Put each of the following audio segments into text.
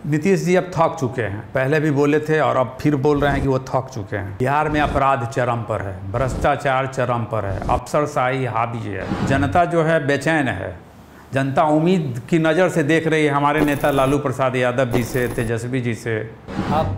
नीतीश जी अब थक चुके हैं। पहले भी बोले थे और अब फिर बोल रहे हैं कि वो थक चुके हैं। बिहार में अपराध चरम पर है, भ्रष्टाचार चरम पर है, अफसरशाही हावी है। जनता जो है बेचैन है। जनता उम्मीद की नज़र से देख रही है हमारे नेता लालू प्रसाद यादव जी से, तेजस्वी जी से। आप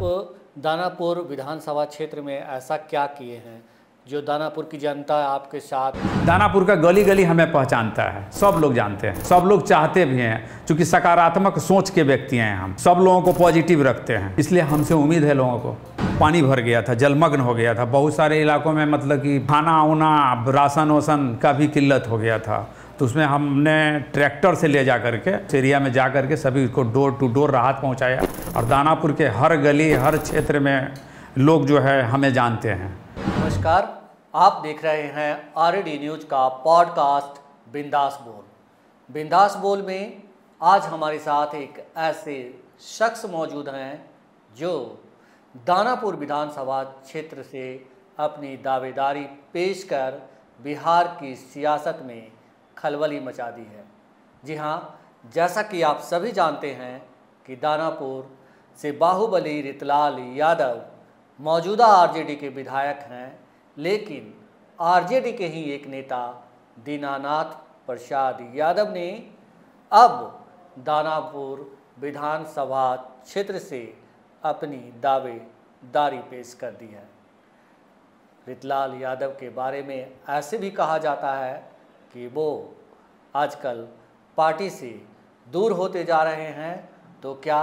दानापुर विधानसभा क्षेत्र में ऐसा क्या किए हैं जो दानापुर की जनता आपके साथ? दानापुर का गली गली हमें पहचानता है, सब लोग जानते हैं, सब लोग चाहते भी हैं। क्योंकि सकारात्मक सोच के व्यक्ति हैं हम, सब लोगों को पॉजिटिव रखते हैं, इसलिए हमसे उम्मीद है लोगों को। पानी भर गया था, जलमग्न हो गया था बहुत सारे इलाकों में, मतलब कि खाना उना राशन वासन का भी किल्लत हो गया था। तो उसमें हमने ट्रैक्टर से ले जा करके एरिया में जा करके सभी को डोर टू डोर राहत पहुंचाया। और दानापुर के हर गली हर क्षेत्र में लोग जो है हमें जानते हैं। नमस्कार, आप देख रहे हैं आरडी न्यूज का पॉडकास्ट बिंदास बोल। बिंदास बोल में आज हमारे साथ एक ऐसे शख्स मौजूद हैं जो दानापुर विधानसभा क्षेत्र से अपनी दावेदारी पेश कर बिहार की सियासत में खलबली मचा दी है। जी हाँ, जैसा कि आप सभी जानते हैं कि दानापुर से बाहुबली रितलाल यादव मौजूदा आरजेडी के विधायक हैं, लेकिन आरजेडी के ही एक नेता दीनानाथ प्रसाद यादव ने अब दानापुर विधानसभा क्षेत्र से अपनी दावेदारी पेश कर दी है। रितलाल यादव के बारे में ऐसे भी कहा जाता है कि वो आजकल पार्टी से दूर होते जा रहे हैं। तो क्या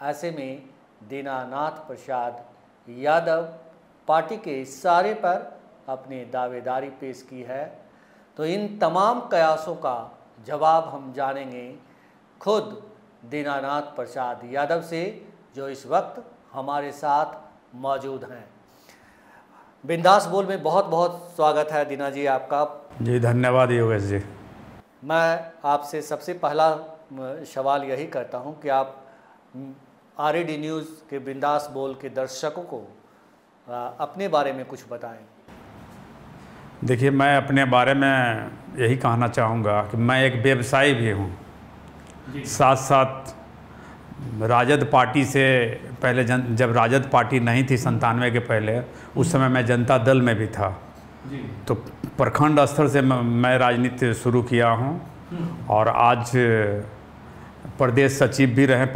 ऐसे में दीनानाथ प्रसाद यादव पार्टी के इशारे पर अपनी दावेदारी पेश की है? तो इन तमाम कयासों का जवाब हम जानेंगे खुद दीनानाथ प्रसाद यादव से, जो इस वक्त हमारे साथ मौजूद हैं। बिंदास बोल में बहुत बहुत स्वागत है दीना जी आपका। जी धन्यवाद योगेश जी। मैं आपसे सबसे पहला सवाल यही करता हूं कि आप आरडी न्यूज़ के बिंदास बोल के दर्शकों को अपने बारे में कुछ बताएं। देखिए, मैं अपने बारे में यही कहना चाहूँगा कि मैं एक व्यवसायी भी हूँ, साथ साथ राजद पार्टी से पहले जब राजद पार्टी नहीं थी 97 के पहले, उस समय मैं जनता दल में भी था। तो प्रखंड स्तर से मैं राजनीति शुरू किया हूँ और आज प्रदेश सचिव भी रहे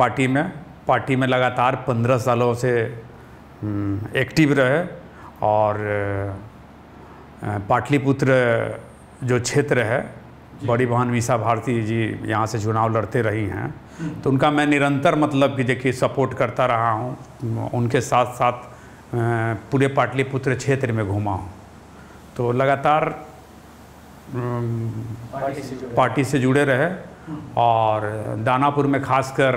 पार्टी में लगातार 15 सालों से एक्टिव रहे। और पाटलिपुत्र जो क्षेत्र है, बड़ी बहन मीसा भारती जी यहाँ से चुनाव लड़ते रही हैं, तो उनका मैं निरंतर मतलब कि देखिए सपोर्ट करता रहा हूँ। उनके साथ साथ पूरे पाटलिपुत्र क्षेत्र में घूमा हूँ। तो लगातार पार्टी से जुड़े रहे। और दानापुर में खासकर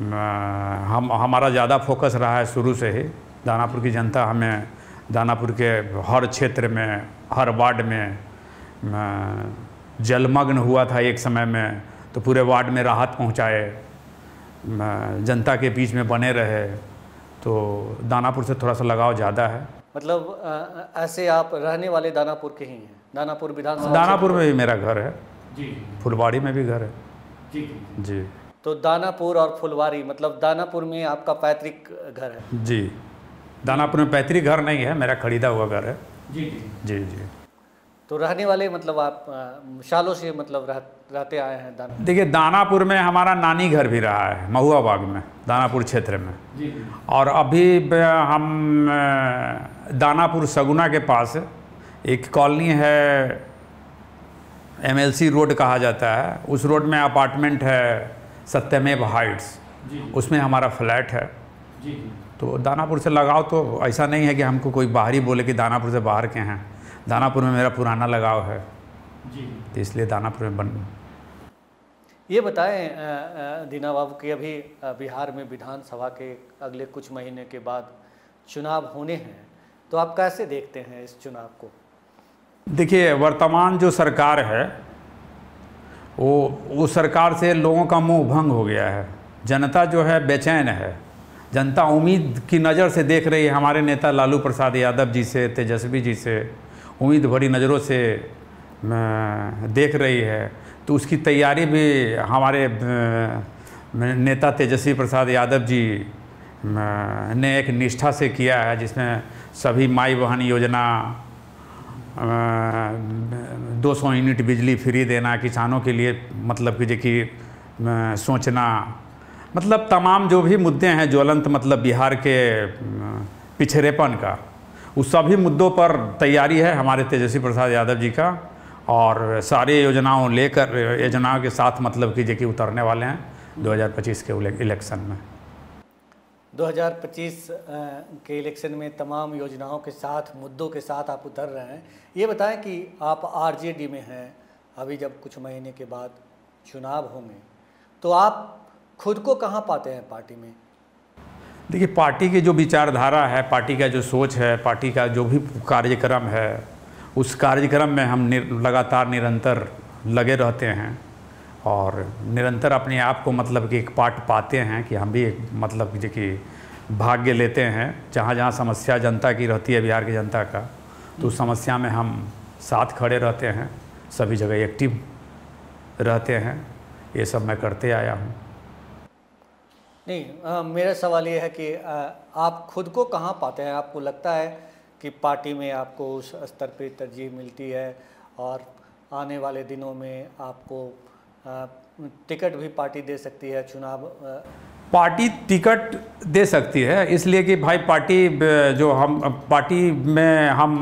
हमारा ज़्यादा फोकस रहा है शुरू से ही। दानापुर की जनता हमें दानापुर के हर क्षेत्र में, हर वार्ड में जलमग्न हुआ था एक समय में, तो पूरे वार्ड में राहत पहुंचाए, जनता के बीच में बने रहे। तो दानापुर से थोड़ा सा लगाव ज़्यादा है। मतलब ऐसे आप रहने वाले दानापुर के ही हैं? दानापुर विधानसभा दानापुर में भी मेरा घर है जी, फुलवाड़ी में भी घर है जी। तो दानापुर और फुलवाड़ी, मतलब दानापुर में आपका पैतृक घर है? जी, दानापुर में पैतृक घर नहीं है, मेरा खरीदा हुआ घर है जी जी जी। तो रहने वाले मतलब आप सालों से मतलब रहते आए हैं दानापुर? देखिए, दानापुर में हमारा नानी घर भी रहा है, महुआ बाग में, दानापुर क्षेत्र में जी। और अभी हम दानापुर सगुना के पास एक कॉलोनी है, MLC रोड कहा जाता है, उस रोड में अपार्टमेंट है सत्यमेव हाइट्स, उसमें हमारा फ्लैट है जी। तो दानापुर से लगाव तो ऐसा नहीं है कि हमको कोई बाहरी बोले कि दानापुर से बाहर के हैं। दानापुर में मेरा पुराना लगाव है जी, तो इसलिए दानापुर में ये बताएं दीना बाबू कि अभी बिहार में विधानसभा के अगले कुछ महीने के बाद चुनाव होने हैं, तो आप कैसे देखते हैं इस चुनाव को? देखिए, वर्तमान जो सरकार है वो सरकार से लोगों का मोह भंग हो गया है। जनता जो है बेचैन है। जनता उम्मीद की नज़र से देख रही है हमारे नेता लालू प्रसाद यादव जी से, तेजस्वी जी से, उम्मीद भरी नज़रों से देख रही है। तो उसकी तैयारी भी हमारे नेता तेजस्वी प्रसाद यादव जी ने एक निष्ठा से किया है, जिसमें सभी माई बहन योजना, 200 यूनिट बिजली फ्री देना, किसानों के लिए मतलब कि देखिए सोचना, मतलब तमाम जो भी मुद्दे हैं ज्वलंत मतलब बिहार के पिछड़ेपन का, उस सभी मुद्दों पर तैयारी है हमारे तेजस्वी प्रसाद यादव जी का। और सारे योजनाओं के साथ मतलब कि देखिए उतरने वाले हैं 2025 के इलेक्शन में। 2025 के इलेक्शन में तमाम योजनाओं के साथ, मुद्दों के साथ आप उतर रहे हैं। ये बताएं कि आप आरजेडी में हैं, अभी जब कुछ महीने के बाद चुनाव होंगे, तो आप खुद को कहाँ पाते हैं पार्टी में? देखिए, पार्टी की जो विचारधारा है, पार्टी का जो सोच है, पार्टी का जो भी कार्यक्रम है, उस कार्यक्रम में हम लगातार निरंतर लगे रहते हैं और निरंतर अपने आप को मतलब कि एक पार्ट पाते हैं कि हम भी एक मतलब कि भाग्य लेते हैं। जहाँ जहाँ समस्या जनता की रहती है, बिहार की जनता का, तो उस समस्या में हम साथ खड़े रहते हैं, सभी जगह एक्टिव रहते हैं। ये सब मैं करते आया हूँ। नहीं, मेरा सवाल ये है कि आप खुद को कहाँ पाते हैं? आपको लगता है कि पार्टी में आपको उस स्तर पे तरजीह मिलती है और आने वाले दिनों में आपको टिकट भी पार्टी दे सकती है? चुनाव पार्टी टिकट दे सकती है, इसलिए कि भाई पार्टी में हम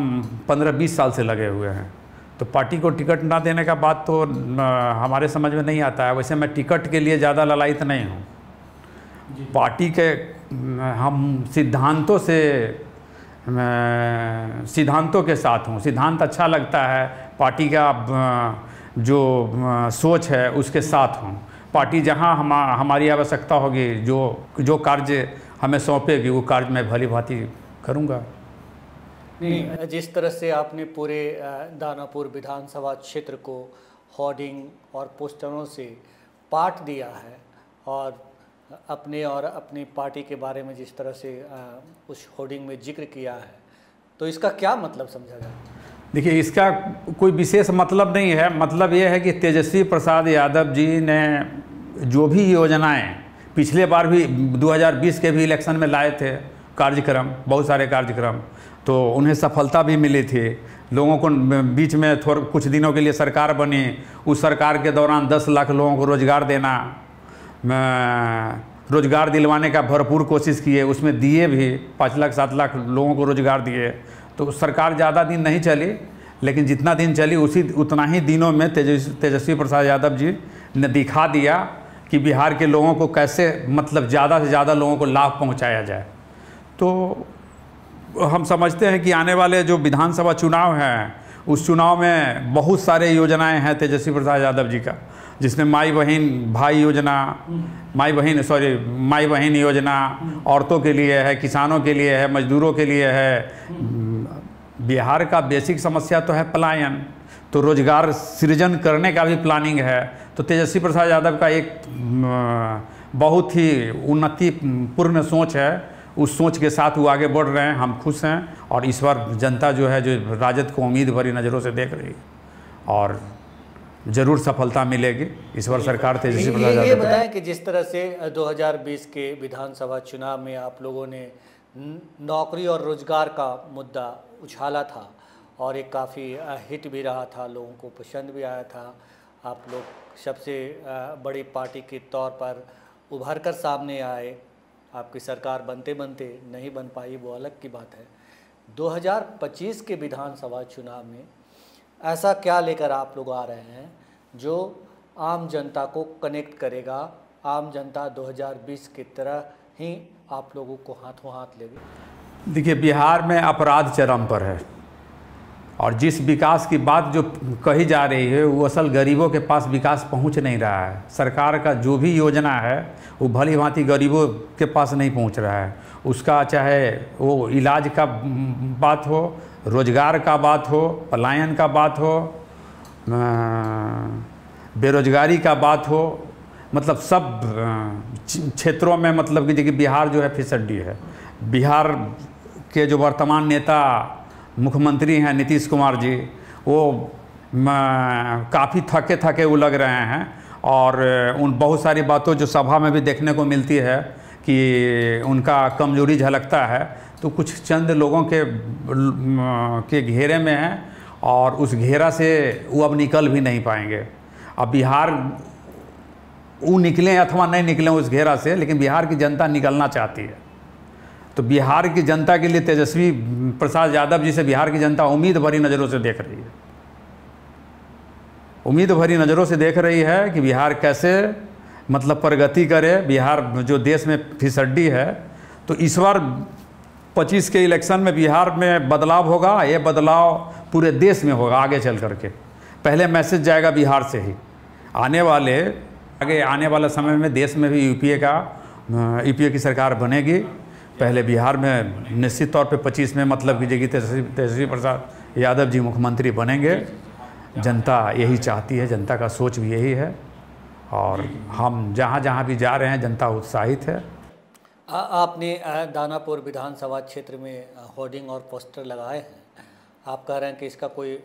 15-20 साल से लगे हुए हैं, तो पार्टी को टिकट ना देने का बात तो हमारे समझ में नहीं आता है। वैसे मैं टिकट के लिए ज़्यादा ललायत नहीं हूँ। पार्टी के हम सिद्धांतों के साथ हूँ। सिद्धांत अच्छा लगता है, पार्टी का जो सोच है उसके साथ हूँ। पार्टी जहाँ हमारी आवश्यकता होगी, जो कार्य हमें सौंपेगी, वो कार्य मैं भली भांति करूँगा। नहीं, जिस तरह से आपने पूरे दानापुर विधानसभा क्षेत्र को होर्डिंग और पोस्टरों से पाट दिया है और अपनी पार्टी के बारे में जिस तरह से उस होर्डिंग में जिक्र किया है, तो इसका क्या मतलब समझा जाए? देखिए, इसका कोई विशेष मतलब नहीं है। मतलब ये है कि तेजस्वी प्रसाद यादव जी ने जो भी योजनाएं पिछले बार भी 2020 के भी इलेक्शन में लाए थे, कार्यक्रम, बहुत सारे कार्यक्रम, तो उन्हें सफलता भी मिली थी। लोगों को बीच में कुछ दिनों के लिए सरकार बनी, उस सरकार के दौरान 10 लाख लोगों को रोज़गार देना, रोज़गार दिलवाने का भरपूर कोशिश किए, उसमें दिए भी, 5 लाख 7 लाख लोगों को रोज़गार दिए। तो सरकार ज़्यादा दिन नहीं चली, लेकिन जितना दिन चली उतना ही दिनों में तेजस्वी प्रसाद यादव जी ने दिखा दिया कि बिहार के लोगों को कैसे मतलब ज़्यादा से ज़्यादा लोगों को लाभ पहुंचाया जाए। तो हम समझते हैं कि आने वाले जो विधानसभा चुनाव हैं, उस चुनाव में बहुत सारे योजनाएं हैं तेजस्वी प्रसाद यादव जी का, जिसमें माई बहन योजना औरतों के लिए है, किसानों के लिए है, मजदूरों के लिए है। बिहार का बेसिक समस्या तो है पलायन, तो रोजगार सृजन करने का भी प्लानिंग है। तो तेजस्वी प्रसाद यादव का एक बहुत ही उन्नतिपूर्ण सोच है, उस सोच के साथ वो आगे बढ़ रहे हैं। हम खुश हैं और इस बार जनता जो है, जो राजद को उम्मीद भरी नज़रों से देख रही है और ज़रूर सफलता मिलेगी इस बार सरकार तेजस्वी प्रसाद यादव। ये बताएं कि जिस तरह से 2020 के विधानसभा चुनाव में आप लोगों ने नौकरी और रोजगार का मुद्दा उछाला था और एक काफ़ी हिट भी रहा था, लोगों को पसंद भी आया था। आप लोग सबसे बड़ी पार्टी के तौर पर उभर कर सामने आए। आपकी सरकार बनते बनते नहीं बन पाई, वो अलग की बात है। 2025 के विधानसभा चुनाव में ऐसा क्या लेकर आप लोग आ रहे हैं जो आम जनता को कनेक्ट करेगा, आम जनता 2020 की तरह ही आप लोगों को हाथों हाथ लेगी? देखिए, बिहार में अपराध चरम पर है और जिस विकास की बात जो कही जा रही है, वो असल गरीबों के पास विकास पहुंच नहीं रहा है। सरकार का जो भी योजना है वो भली भांति गरीबों के पास नहीं पहुंच रहा है। उसका चाहे वो इलाज का बात हो, रोजगार का बात हो, पलायन का बात हो, बेरोजगारी का बात हो, मतलब सब क्षेत्रों में मतलब कि देखिए बिहार जो है फिसड्डी है। बिहार के जो वर्तमान नेता मुख्यमंत्री हैं नीतीश कुमार जी, वो काफ़ी थके वो लग रहे हैं और उन बहुत सारी बातों जो सभा में भी देखने को मिलती है कि उनका कमजोरी झलकता है, तो कुछ चंद लोगों के घेरे में है और उस घेरा से वो अब निकल भी नहीं पाएंगे। अब बिहार वो निकलें अथवा नहीं निकलें उस घेरा से, लेकिन बिहार की जनता निकलना चाहती है। तो बिहार की जनता के लिए तेजस्वी प्रसाद यादव जी से बिहार की जनता उम्मीद भरी नज़रों से देख रही है, उम्मीद भरी नज़रों से देख रही है कि बिहार कैसे मतलब प्रगति करे। बिहार जो देश में फिसड्डी है, तो इस बार 25 के इलेक्शन में बिहार में बदलाव होगा। ये बदलाव पूरे देश में होगा आगे चल करके। पहले मैसेज जाएगा बिहार से ही। आने वाला समय में देश में भी यूपीए की सरकार बनेगी। पहले बिहार में निश्चित तौर पे 25 में मतलब कीजिए कि तेजस्वी प्रसाद यादव जी मुख्यमंत्री बनेंगे। जनता यही चाहती है, जनता का सोच भी यही है और हम जहाँ जहाँ भी जा रहे हैं जनता उत्साहित है। आपने दानापुर विधानसभा क्षेत्र में होर्डिंग और पोस्टर लगाए हैं। आप कह रहे हैं कि इसका कोई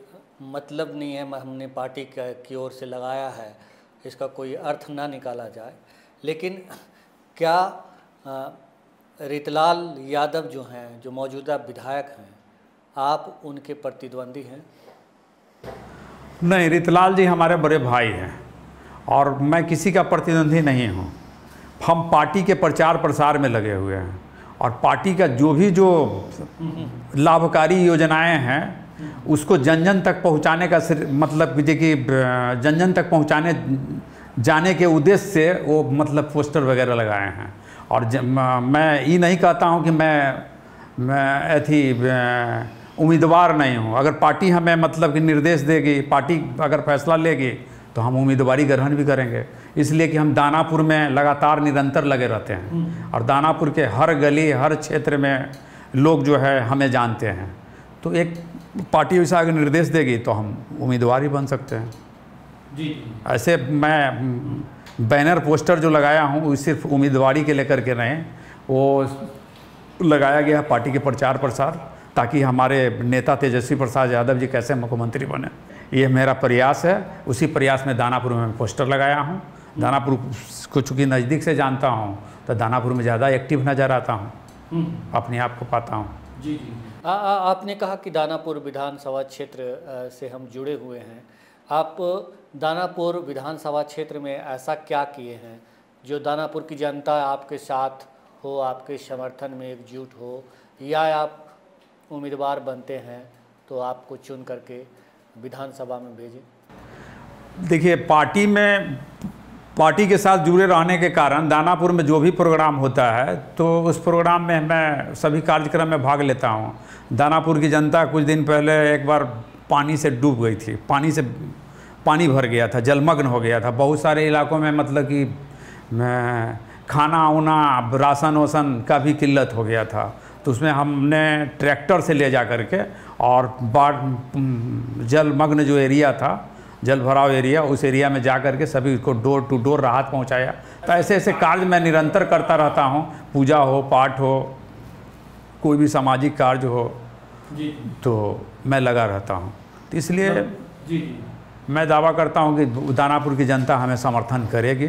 मतलब नहीं है, हमने पार्टी की ओर से लगाया है, इसका कोई अर्थ ना निकाला जाए। लेकिन क्या रितलाल यादव जो हैं, जो मौजूदा विधायक हैं, आप उनके प्रतिद्वंदी हैं? नहीं, रितलाल जी हमारे बड़े भाई हैं और मैं किसी का प्रतिद्वंदी नहीं हूँ। हम पार्टी के प्रचार प्रसार में लगे हुए हैं और पार्टी का जो लाभकारी योजनाएं हैं उसको जन जन तक पहुंचाने का मतलब कि जन जन तक पहुंचाने जाने के उद्देश्य से वो मतलब पोस्टर वगैरह लगाए हैं। और मैं ये नहीं कहता हूं कि मैं उम्मीदवार नहीं हूं। अगर पार्टी हमें मतलब कि निर्देश देगी, पार्टी अगर फैसला लेगी तो हम उम्मीदवारी ग्रहण भी करेंगे। इसलिए कि हम दानापुर में लगातार निरंतर लगे रहते हैं और दानापुर के हर गली हर क्षेत्र में लोग जो है हमें जानते हैं। तो एक पार्टी वैसा अगर निर्देश देगी तो हम उम्मीदवार ही बन सकते हैं जी। ऐसे मैं बैनर पोस्टर जो लगाया हूँ वो सिर्फ उम्मीदवारी के लेकर के नहीं, वो लगाया गया पार्टी के प्रचार प्रसार, ताकि हमारे नेता तेजस्वी प्रसाद यादव जी कैसे मुख्यमंत्री बने। ये मेरा प्रयास है। उसी प्रयास में दानापुर में पोस्टर लगाया हूँ। दानापुर को चूँकि नज़दीक से जानता हूँ तो दानापुर में ज़्यादा एक्टिव नज़र आता हूँ, अपने आप को पाता हूँ जी। आपने कहा कि दानापुर विधानसभा क्षेत्र से हम जुड़े हुए हैं। आप दानापुर विधानसभा क्षेत्र में ऐसा क्या किए हैं जो दानापुर की जनता आपके साथ हो, आपके समर्थन में एकजुट हो, या आप उम्मीदवार बनते हैं तो आपको चुन करके विधानसभा में भेजें? देखिए, पार्टी के साथ जुड़े रहने के कारण दानापुर में जो भी प्रोग्राम होता है तो उस प्रोग्राम में मैं सभी कार्यक्रम में भाग लेता हूं। दानापुर की जनता कुछ दिन पहले एक बार पानी से डूब गई थी, पानी भर गया था, जलमग्न हो गया था। बहुत सारे इलाकों में मतलब कि खाना उना राशन वासन का भी किल्लत हो गया था। तो उसमें हमने ट्रैक्टर से ले जा करके और बाढ़ जलमग्न जो एरिया था, जल भराव एरिया, उस एरिया में जा करके सभी को डोर टू डोर राहत पहुंचाया। तो ऐसे ऐसे कार्य मैं निरंतर करता रहता हूं। पूजा हो, पाठ हो, कोई भी सामाजिक कार्य हो जी, तो मैं लगा रहता हूं। तो इसलिए जी मैं दावा करता हूं कि दानापुर की जनता हमें समर्थन करेगी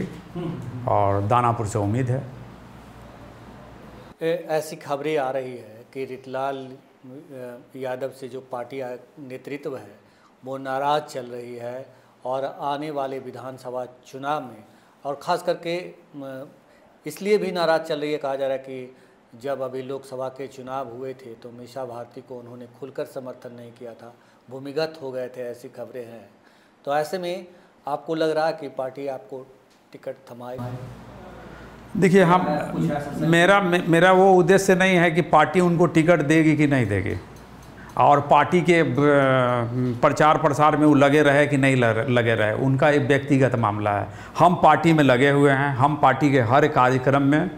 और दानापुर से उम्मीद है। ऐसी खबरें आ रही है कि रितलाल यादव से जो पार्टी नेतृत्व है वो नाराज़ चल रही है और आने वाले विधानसभा चुनाव में, और ख़ास करके इसलिए भी नाराज़ चल रही है, कहा जा रहा है कि जब अभी लोकसभा के चुनाव हुए थे तो मीसा भारती को उन्होंने खुलकर समर्थन नहीं किया था, भूमिगत हो गए थे, ऐसी खबरें हैं। तो ऐसे में आपको लग रहा है कि पार्टी आपको टिकट थमाएगी? देखिए, मेरा वो उद्देश्य नहीं है कि पार्टी उनको टिकट देगी कि नहीं देगी, और पार्टी के प्रचार प्रसार में वो लगे रहे कि नहीं लगे रहे, उनका एक व्यक्तिगत मामला है। हम पार्टी में लगे हुए हैं। हम पार्टी के हर कार्यक्रम में,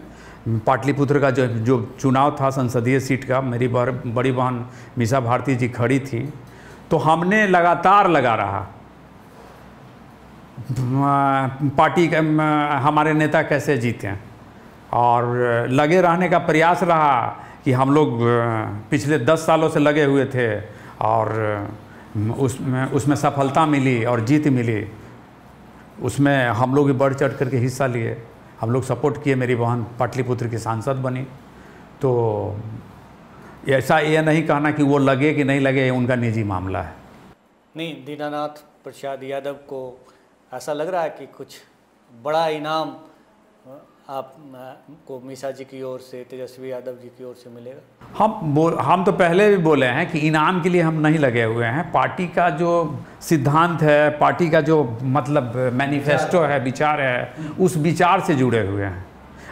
पाटलिपुत्र का जो चुनाव था संसदीय सीट का, मेरी बड़ी बहन मीसा भारती जी खड़ी थी, तो हमने लगातार लगा रहा। पार्टी के हमारे नेता कैसे जीते, और लगे रहने का प्रयास रहा कि हम लोग पिछले 10 सालों से लगे हुए थे और उसमें सफलता मिली और जीत मिली। उसमें हम लोग भी बढ़ चढ़ करके हिस्सा लिए, हम लोग सपोर्ट किए, मेरी बहन पाटलिपुत्र की सांसद बनी। तो ऐसा ये नहीं कहना कि वो लगे कि नहीं लगे, उनका निजी मामला है। नहीं, दीनानाथ प्रसाद यादव को ऐसा लग रहा है कि कुछ बड़ा इनाम आप को मीसा जी की ओर से, तेजस्वी यादव जी की ओर से मिलेगा? हम तो पहले भी बोले हैं कि इनाम के लिए हम नहीं लगे हुए हैं। पार्टी का जो सिद्धांत है, पार्टी का जो मतलब मैनिफेस्टो है, विचार है, उस विचार से जुड़े हुए हैं।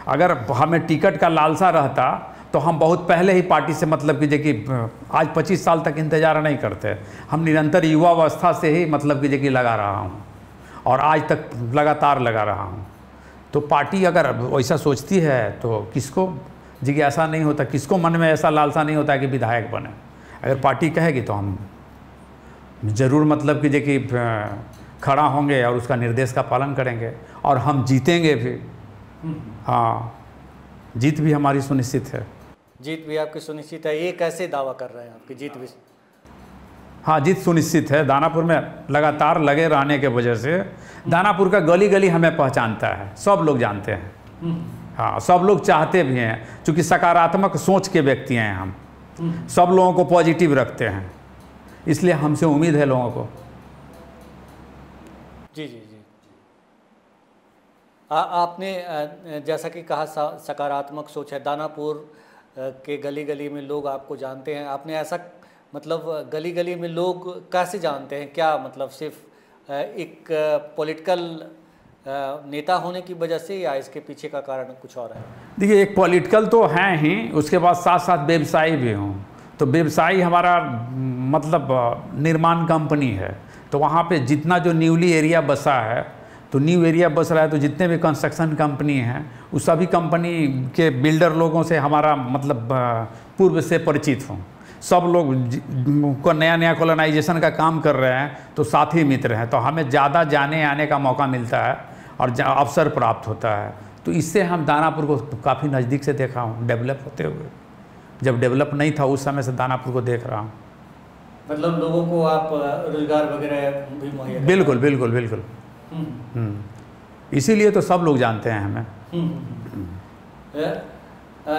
अगर हमें टिकट का लालसा रहता तो हम बहुत पहले ही पार्टी से मतलब कि देखिए आज 25 साल तक इंतजार नहीं करते। हम निरंतर युवावस्था से ही मतलब कि देखिए लगा रहा हूँ और आज तक लगातार लगा रहा हूँ। तो पार्टी अगर वैसा सोचती है तो किसको जिज्ञासा नहीं होता, किसको मन में ऐसा लालसा नहीं होता कि विधायक बने। अगर पार्टी कहेगी तो हम ज़रूर मतलब कि देखिए खड़ा होंगे और उसका निर्देश का पालन करेंगे और हम जीतेंगे भी। हाँ, जीत भी हमारी सुनिश्चित है। जीत भी आपकी सुनिश्चित है? ये कैसे दावा कर रहे हैं आपकी जीत भी? हाँ, जीत सुनिश्चित है। दानापुर में लगातार लगे रहने के वजह से दानापुर का गली गली हमें पहचानता है, सब लोग जानते हैं। हाँ, सब लोग चाहते भी हैं, क्योंकि सकारात्मक सोच के व्यक्ति हैं हम, सब लोगों को पॉजिटिव रखते हैं, इसलिए हमसे उम्मीद है लोगों को। जी जी जी। आपने जैसा कि कहा सकारात्मक सोच है, दानापुर के गली गली में लोग आपको जानते हैं। आपने ऐसा मतलब गली गली में लोग कैसे जानते हैं? क्या मतलब सिर्फ एक पॉलिटिकल नेता होने की वजह से, या इसके पीछे का कारण कुछ और है? देखिए, एक पॉलिटिकल तो हैं ही, उसके बाद साथ साथ व्यवसायी भी हूँ। तो व्यवसायी हमारा मतलब निर्माण कंपनी है, तो वहाँ पे जितना जो न्यूली एरिया बसा है, तो न्यू एरिया बस रहा है, तो जितने भी कंस्ट्रक्शन कंपनी हैं उस सभी कंपनी के बिल्डर लोगों से हमारा मतलब पूर्व से परिचित हूँ। सब लोग को नया नया कॉलोनाइजेशन का काम कर रहे हैं, तो साथी मित्र हैं, तो हमें ज़्यादा जाने आने का मौका मिलता है और अवसर प्राप्त होता है। तो इससे हम दानापुर को काफ़ी नज़दीक से देखा हूँ डेवलप होते हुए। जब डेवलप नहीं था उस समय से दानापुर को देख रहा हूँ। मतलब लोगों को आप रोजगार वगैरह भी मुहैया? बिल्कुल बिल्कुल बिल्कुल। इसीलिए तो सब लोग जानते हैं हमें।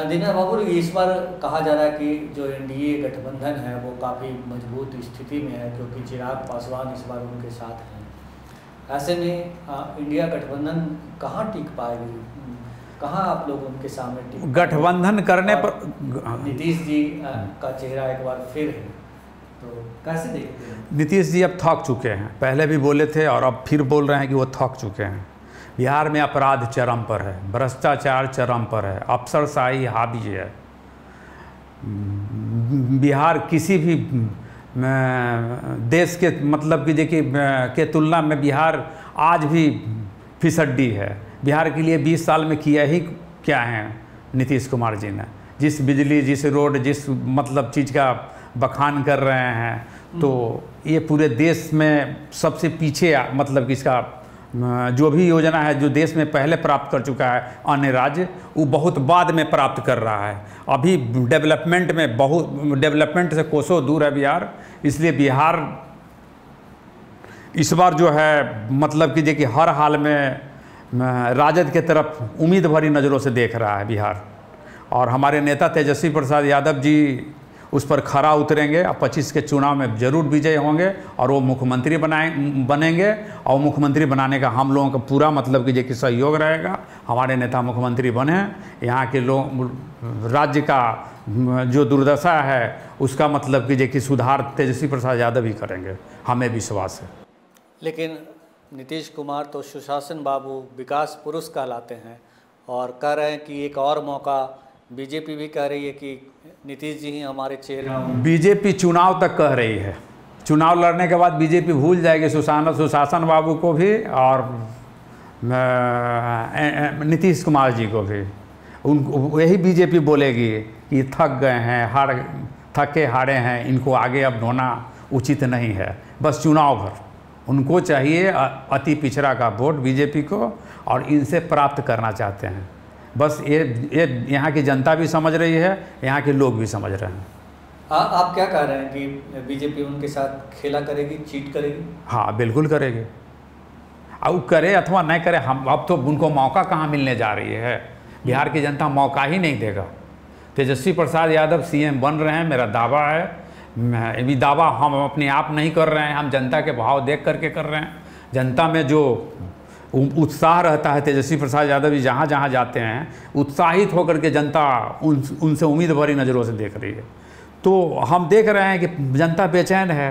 दीना बाबू, इस बार कहा जा रहा है कि जो एनडीए गठबंधन है वो काफ़ी मजबूत स्थिति में है, क्योंकि चिराग पासवान इस बार उनके साथ हैं। ऐसे में इंडिया गठबंधन कहाँ टिक पाएगी? कहाँ आप लोग उनके सामने टिक? गठबंधन करने पर नीतीश जी का चेहरा एक बार फिर है, तो कैसे देखते हैं? नीतीश जी अब थक चुके हैं, पहले भी बोले थे और अब फिर बोल रहे हैं कि वो थक चुके हैं। बिहार में अपराध चरम पर है, भ्रष्टाचार चरम पर है, अफसरशाही हावी है। बिहार किसी भी देश के मतलब कि देखिए के तुलना में बिहार आज भी फिसड्डी है। बिहार के लिए 20 साल में किया ही क्या है नीतीश कुमार जी ने? जिस बिजली, जिस रोड, जिस मतलब चीज़ का बखान कर रहे हैं, तो ये पूरे देश में सबसे पीछे मतलब कि इसका जो भी योजना है जो देश में पहले प्राप्त कर चुका है अन्य राज्य, वो बहुत बाद में प्राप्त कर रहा है। अभी डेवलपमेंट में डेवलपमेंट से कोसों दूर है बिहार। इसलिए बिहार इस बार जो है मतलब कि देखिए हर हाल में राजद के तरफ उम्मीद भरी नज़रों से देख रहा है बिहार। और हमारे नेता तेजस्वी प्रसाद यादव जी उस पर खरा उतरेंगे और 25 के चुनाव में ज़रूर विजय होंगे और वो मुख्यमंत्री बनेंगे। और मुख्यमंत्री बनाने का हम लोगों का पूरा मतलब कि देखिए सहयोग रहेगा। हमारे नेता मुख्यमंत्री बने, यहाँ के लोग राज्य का जो दुर्दशा है उसका मतलब कि देखिए सुधार तेजस्वी प्रसाद यादव ही करेंगे, हमें विश्वास है। लेकिन नीतीश कुमार तो सुशासन बाबू, विकास पुरुष कहलाते हैं और कह रहे हैं कि एक और मौका, बीजेपी भी कह रही है कि नीतीश जी ही हमारे चेहरे। बीजेपी चुनाव तक कह रही है, चुनाव लड़ने के बाद बीजेपी भूल जाएगी सुशासन बाबू को भी और नीतीश कुमार जी को भी। यही बीजेपी बोलेगी कि थक गए हैं, थके हारे हैं, इनको आगे अब ढोना उचित नहीं है। बस चुनाव भर उनको चाहिए अति पिछड़ा का वोट बीजेपी को, और इनसे प्राप्त करना चाहते हैं। बस ये यहाँ की जनता भी समझ रही है, यहाँ के लोग भी समझ रहे हैं। आप क्या कह रहे हैं कि बीजेपी उनके साथ खेला करेगी, चीट करेगी? हाँ, बिल्कुल करेगी। अब करे अथवा नहीं करे, हम अब तो उनको मौका कहाँ मिलने जा रही है। बिहार की जनता मौका ही नहीं देगा। तेजस्वी प्रसाद यादव सीएम बन रहे हैं, मेरा दावा है। ये दावा हम अपने आप नहीं कर रहे हैं, हम जनता के भाव देख करके कर रहे हैं। जनता में जो उत्साह रहता है, तेजस्वी प्रसाद यादव जी जहाँ जहाँ जाते हैं उत्साहित होकर के जनता उनसे उम्मीद भरी नज़रों से देख रही है। तो हम देख रहे हैं कि जनता बेचैन है,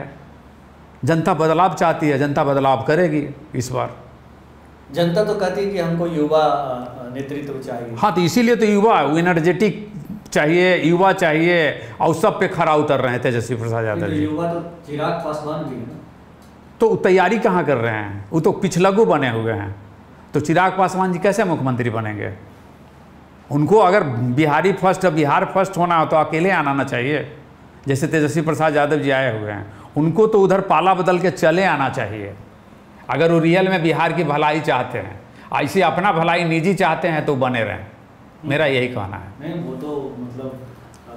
जनता बदलाव चाहती है, जनता बदलाव करेगी इस बार। जनता तो कहती है कि हमको युवा नेतृत्व चाहिए। हाँ, तो इसीलिए तो युवा एनर्जेटिक चाहिए, युवा चाहिए, और सब पे खरा उतर रहे हैं तेजस्वी प्रसाद यादव जी। युवा तो चिराग पासवान भी है ना, तो तैयारी कहाँ कर रहे हैं, वो तो पिछलग्गू बने हुए हैं। तो चिराग पासवान जी कैसे मुख्यमंत्री बनेंगे? उनको अगर बिहार फर्स्ट होना हो तो अकेले आना ना चाहिए, जैसे तेजस्वी प्रसाद यादव जी आए हुए हैं। उनको तो उधर पाला बदल के चले आना चाहिए। अगर वो रियल में बिहार की भलाई चाहते हैं, ऐसे अपना भलाई निजी चाहते हैं तो बने रहें, मेरा यही कहना है। नहीं, वो तो मतलब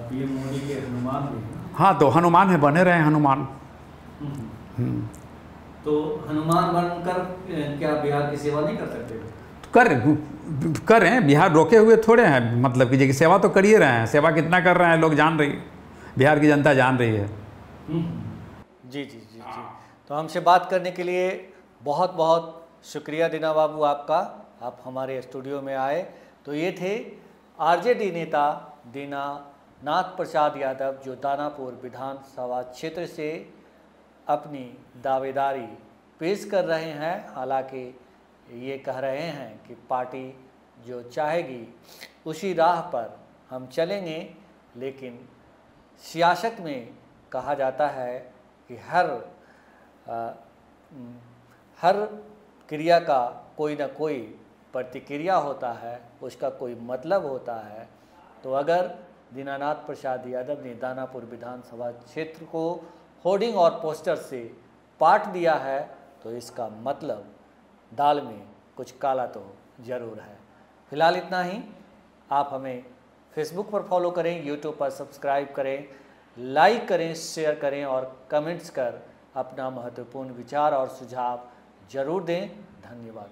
पीएम मोदी के हनुमान भी हैं। हाँ, तो हनुमान है, बने रहे हनुमान। तो हनुमान बनकर क्या बिहार की सेवा नहीं कर सकते? करें, बिहार रोके हुए थोड़े हैं, मतलब कि सेवा तो करिए रहे हैं। सेवा कितना कर रहे हैं लोग जान रही है, बिहार की जनता जान रही है। जी जी जी जी। तो हमसे बात करने के लिए बहुत बहुत शुक्रिया दीना बाबू आपका, आप हमारे स्टूडियो में आए। तो ये थे आरजेडी नेता दीनानाथ प्रसाद यादव, जो दानापुर विधानसभा क्षेत्र से अपनी दावेदारी पेश कर रहे हैं। हालांकि ये कह रहे हैं कि पार्टी जो चाहेगी उसी राह पर हम चलेंगे, लेकिन सियासत में कहा जाता है कि हर क्रिया का कोई ना कोई प्रतिक्रिया होता है, उसका कोई मतलब होता है। तो अगर दीनानाथ प्रसाद यादव ने दानापुर विधानसभा क्षेत्र को होर्डिंग और पोस्टर से पाट दिया है, तो इसका मतलब दाल में कुछ काला तो ज़रूर है। फिलहाल इतना ही। आप हमें फेसबुक पर फॉलो करें, यूट्यूब पर सब्सक्राइब करें, लाइक करें, शेयर करें और कमेंट्स कर अपना महत्वपूर्ण विचार और सुझाव जरूर दें। धन्यवाद।